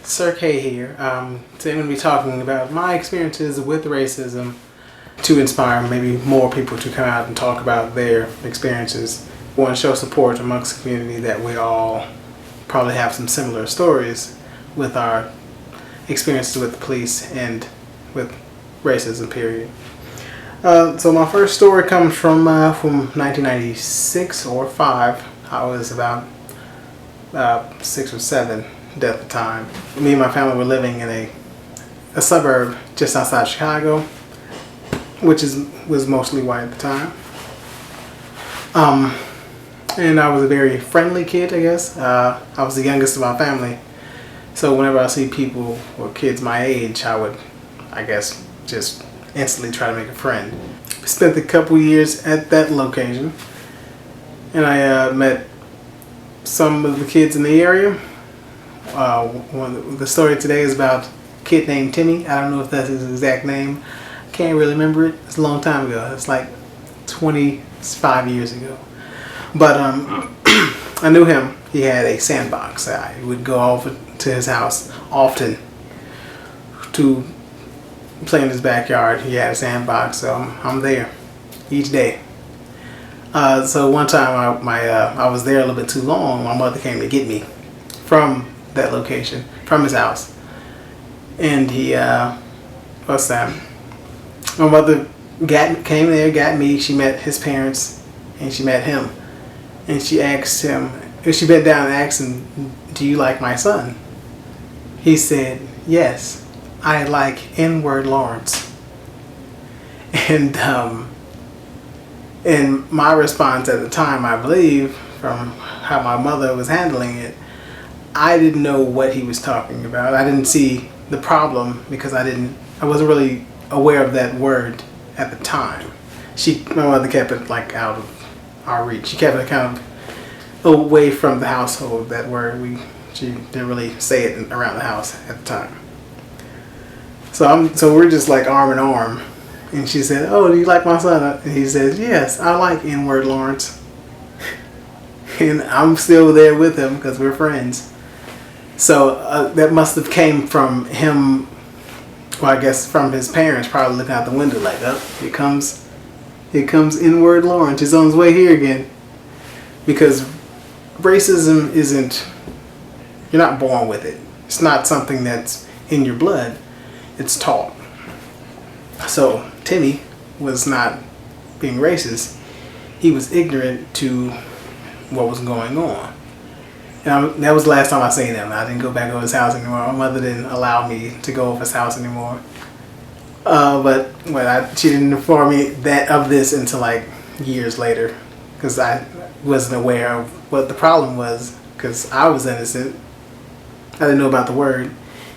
Sir K here. Today I'm going to be talking about my experiences with racism to inspire maybe more people to come out and talk about their experiences. I want to show support amongst the community that we all probably have some similar stories with our experiences with the police and with racism, period. So my first story comes from 1996 or 5. I was about 6 or 7 at the time. Me and my family were living in a suburb just outside Chicago, which was mostly white at the time. And I was a very friendly kid, I guess. I was the youngest of my family, so whenever I see people or kids my age, I would, I guess, just instantly try to make a friend. Spent a couple years at that location, and I met some of the kids in the area. The story today is about a kid named Timmy. I don't know if that's his exact name. I can't really remember it. It's a long time ago. It's like 25 years ago. But I knew him. He had a sandbox. I would go over to his house often to play in his backyard. He had a sandbox, so I'm there each day. So one time I was there a little bit too long. My mother came to get me from that location, from his house. And he, what's that? My mother came there, got me. She met his parents, and she met him. And she asked him, she bent down and asked him, "Do you like my son?" He said, "Yes, I like N-word Lawrence." And my response at the time, I believe, from how my mother was handling it, I didn't know what he was talking about. I didn't see the problem because I wasn't really aware of that word at the time. My mother kept it like out of our reach. She kept it kind of away from the household, that word. She didn't really say it around the house at the time. So we're just like arm in arm. And she said, "Oh, do you like my son?" And he says, "Yes, I like N-word Lawrence." And I'm still there with him because we're friends. So that must have came from him, well, I guess from his parents, probably looking out the window like, "Oh, here comes N-word Lawrence. He's on his way here again." Because racism isn't, you're not born with it. It's not something that's in your blood. It's taught. So Timmy was not being racist. He was ignorant to what was going on. And that was the last time I seen him. I didn't go back over his house anymore. My mother didn't allow me to go over his house anymore. She didn't inform me of this until like years later, because I wasn't aware of what the problem was, because I was innocent. I didn't know about the word.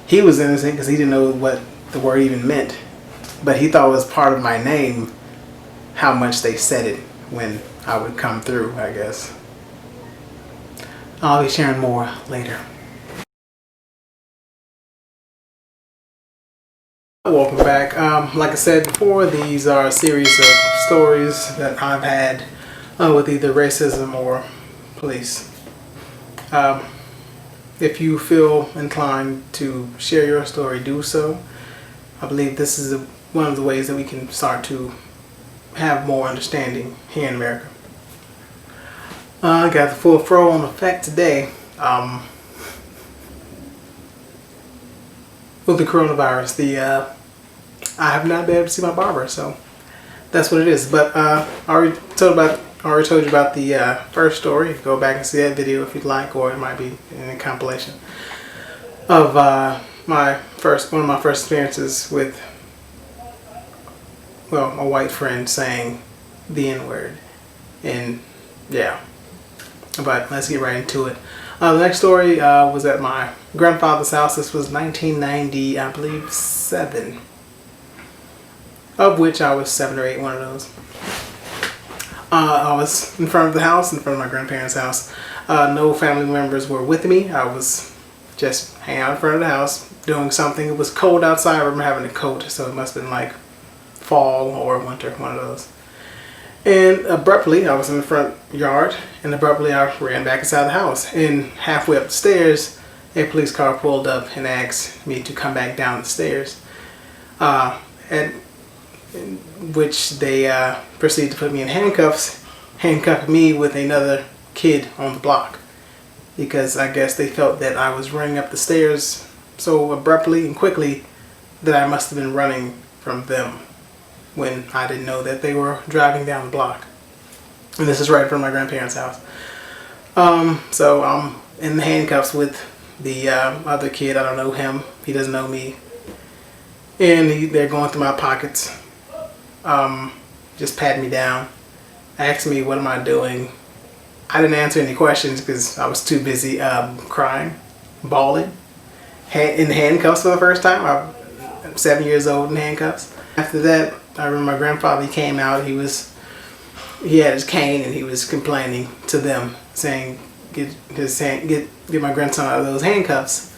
He was innocent because he didn't know what the word even meant. But he thought it was part of my name, how much they said it when I would come through, I guess. I'll be sharing more later. Welcome back. Like I said before, these are a series of stories that I've had with either racism or police. If you feel inclined to share your story, do so. I believe this is one of the ways that we can start to have more understanding here in America. I got the full fro on effect today. With the coronavirus, I have not been able to see my barber, so that's what it is. But I already told you about the first story. Go back and see that video if you'd like, or it might be in a compilation of one of my first experiences with, well, a white friend saying the N-word. And yeah, but let's get right into it. The next story was at my grandfather's house. This was 1990, I believe, 7, of which I was 7 or 8, one of those. I was in front of the house, in front of my grandparents' house. No family members were with me. I was just hanging out in front of the house doing something. It was cold outside. I remember having a coat, so it must have been like fall or winter, one of those. And abruptly, I was in the front yard, and abruptly I ran back inside the house. And halfway up the stairs a police car pulled up and asked me to come back down the stairs, at which they proceeded to put me in handcuffs, handcuffing me with another kid on the block, because I guess they felt that I was running up the stairs so abruptly and quickly that I must have been running from them when I didn't know that they were driving down the block. And this is right in front of my grandparents' house. So I'm in the handcuffs with the other kid. I don't know him. He doesn't know me. And they're going through my pockets. Just patting me down. Asked me, what am I doing? I didn't answer any questions because I was too busy crying, bawling, in handcuffs for the first time. I'm 7 years old in handcuffs. After that, I remember my grandfather, he came out. He had his cane and he was complaining to them, saying, get my grandson out of those handcuffs.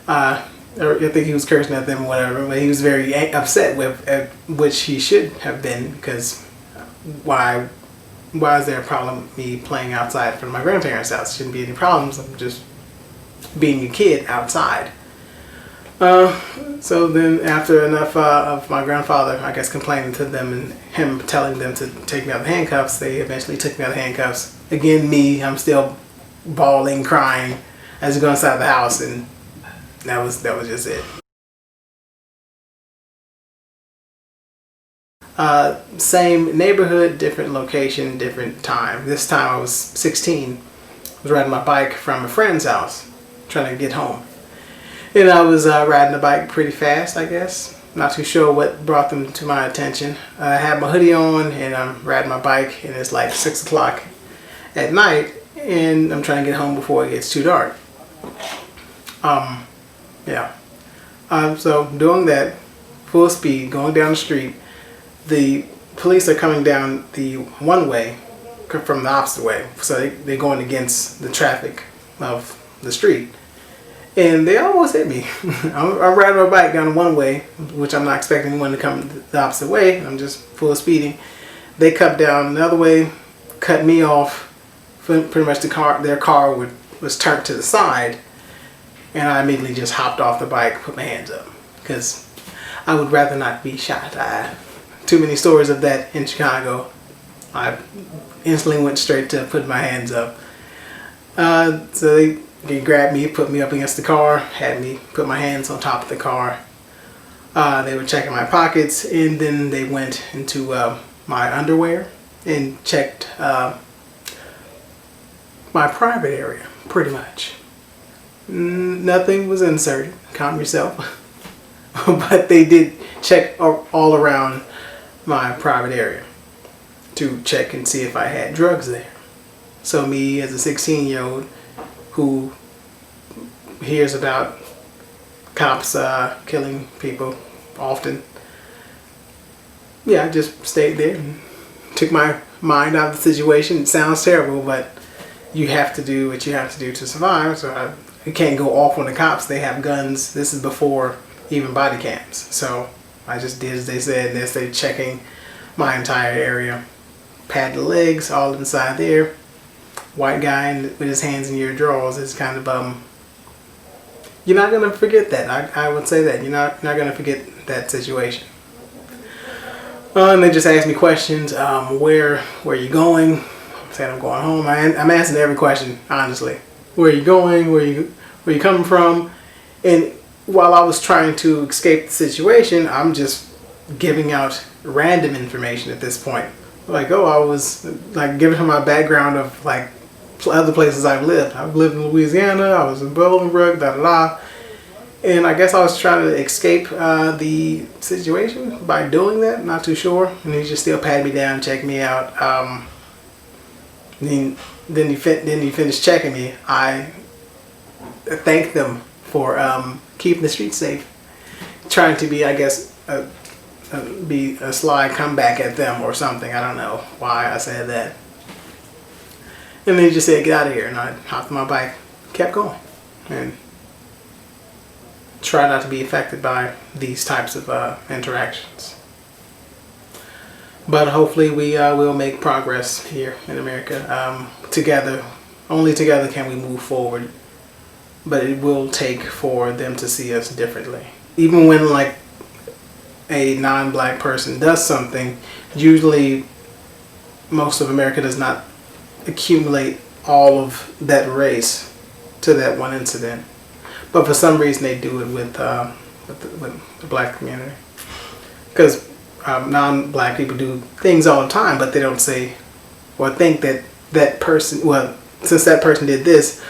I think he was cursing at them or whatever, but he was very upset with, which he should have been, because why is there a problem with me playing outside from my grandparents' house? Shouldn't be any problems. I'm just being a kid outside. So then after enough of my grandfather, I guess, complaining to them and him telling them to take me out of the handcuffs, they eventually took me out of the handcuffs. Again, I'm still bawling, crying as we go inside the house, and that was just it. Same neighborhood, different location, different time. This time I was 16. I was riding my bike from a friend's house, trying to get home. And I was riding the bike pretty fast, I guess. Not too sure what brought them to my attention. I had my hoodie on and I'm riding my bike, and it's like 6 o'clock at night, and I'm trying to get home before it gets too dark. So doing that, full speed, going down the street. The police are coming down the one way from the opposite way. So they're going against the traffic of the street. And they almost hit me. I'm riding my bike down one way, which I'm not expecting anyone to come the opposite way. I'm just full speeding. They cut down the other way, cut me off. Pretty much their car was turned to the side, and I immediately just hopped off the bike, put my hands up, because I would rather not be shot. Too many stories of that in Chicago. I instantly went straight to put my hands up. So they grabbed me, put me up against the car, had me put my hands on top of the car. They were checking my pockets, and then they went into my underwear and checked my private area, pretty much. Nothing was inserted, calm yourself. But they did check all around my private area to check and see if I had drugs there. So me, as a 16-year-old who hears about cops killing people often, I just stayed there and took my mind out of the situation. It sounds terrible, but you have to do what you have to do to survive. So you can't go off on the cops. They have guns. This is before even body cams. So I just did as they said, and they started checking my entire area. Pat the legs, all inside there. White guy with his hands in your drawers is kind of you're not gonna forget that. I would say that you're not gonna forget that situation. And they just asked me questions. Where are you going? I said I'm going home. I'm answering every question honestly. Where are you going? Where you coming from? And while I was trying to escape the situation, I'm just giving out random information at this point. Like, I was like giving her my background of like other places I've lived. I've lived in Louisiana. I was in Bolingbrook, and I guess I was trying to escape the situation by doing that. Not too sure. And he just still patted me down, checked me out. Then he finished checking me. I thanked them for keeping the streets safe, trying to be, I guess, be a sly comeback at them or something. I don't know why I said that. And then he just said, get out of here. And I hopped on my bike, kept going, and try not to be affected by these types of interactions. But hopefully we will make progress here in America. Together, only together can we move forward. but it will take for them to see us differently. Even when like a non-black person does something, usually most of America does not accumulate all of that race to that one incident. But for some reason they do it with the black community. Because non-black people do things all the time, but they don't say or think that that person, well, since that person did this,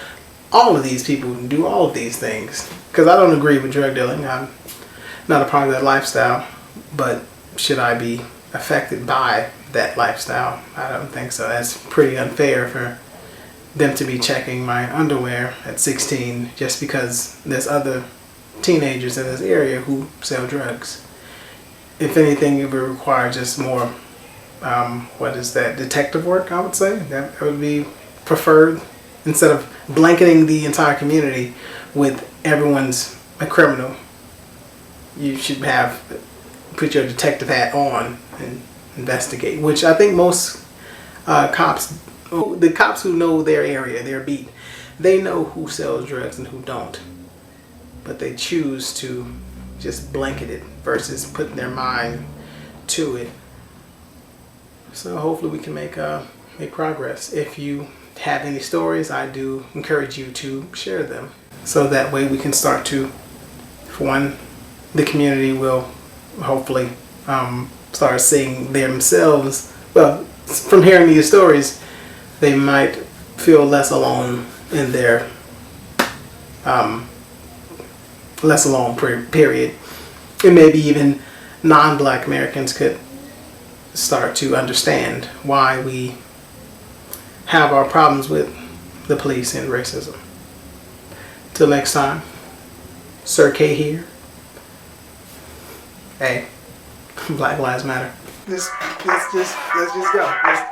all of these people do all of these things. Because I don't agree with drug dealing. I'm not a part of that lifestyle. But should I be affected by that lifestyle? I don't think so. That's pretty unfair for them to be checking my underwear at 16 just because there's other teenagers in this area who sell drugs. If anything, it would require just more, detective work, I would say. That would be preferred. Instead of blanketing the entire community with everyone's a criminal, you should put your detective hat on and investigate, which I think most the cops who know their area, their beat, they know who sells drugs and who don't. But they choose to just blanket it versus putting their mind to it. So hopefully we can make progress. If you have any stories, I do encourage you to share them. So that way we can start to, for one, the community will hopefully start seeing themselves. Well, from hearing these stories, they might feel less alone in their less alone period. And maybe even non-black Americans could start to understand why we have our problems with the police and racism. Till next time, Sir K here. Hey, Black Lives Matter. Let's just go. Let's